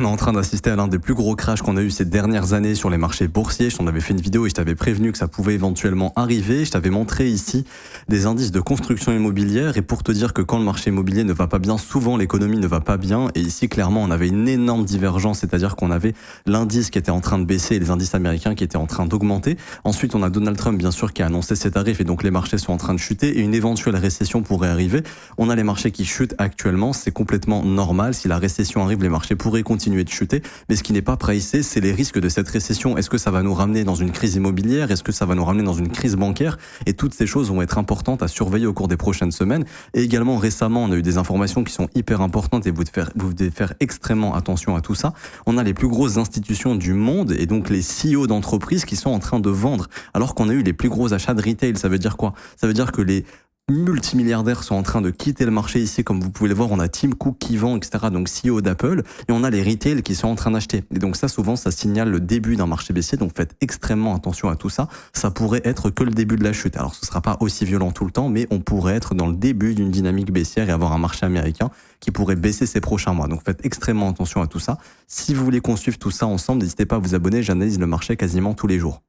On est en train d'assister à l'un des plus gros crashs qu'on a eu ces dernières années sur les marchés boursiers. Je t'en avais fait une vidéo et je t'avais prévenu que ça pouvait éventuellement arriver. Je t'avais montré ici des indices de construction immobilière et pour te dire que quand le marché immobilier ne va pas bien, souvent l'économie ne va pas bien. Et ici, clairement, on avait une énorme divergence, c'est-à-dire qu'on avait l'indice qui était en train de baisser et les indices américains qui étaient en train d'augmenter. Ensuite, on a Donald Trump, bien sûr, qui a annoncé ses tarifs et donc les marchés sont en train de chuter et une éventuelle récession pourrait arriver. On a les marchés qui chutent actuellement, c'est complètement normal. Si la récession arrive, les marchés pourraient continuer de chuter. Mais ce qui n'est pas pricé, c'est les risques de cette récession. Est-ce que ça va nous ramener dans une crise immobilière? Est-ce que ça va nous ramener dans une crise bancaire? Et toutes ces choses vont être importantes à surveiller au cours des prochaines semaines. Et également, récemment, on a eu des informations qui sont hyper importantes et vous devez faire extrêmement attention à tout ça. On a les plus grosses institutions du monde et donc les CEO d'entreprises qui sont en train de vendre alors qu'on a eu les plus gros achats de retail. Ça veut dire quoi? Ça veut dire que les multimilliardaires sont en train de quitter le marché ici, comme vous pouvez le voir, on a Tim Cook qui vend, etc., donc CEO d'Apple, et on a les retail qui sont en train d'acheter. Et donc ça, souvent, ça signale le début d'un marché baissier, donc faites extrêmement attention à tout ça. Ça pourrait être que le début de la chute. Alors ce sera pas aussi violent tout le temps, mais on pourrait être dans le début d'une dynamique baissière et avoir un marché américain qui pourrait baisser ces prochains mois. Donc faites extrêmement attention à tout ça. Si vous voulez qu'on suive tout ça ensemble, n'hésitez pas à vous abonner, j'analyse le marché quasiment tous les jours.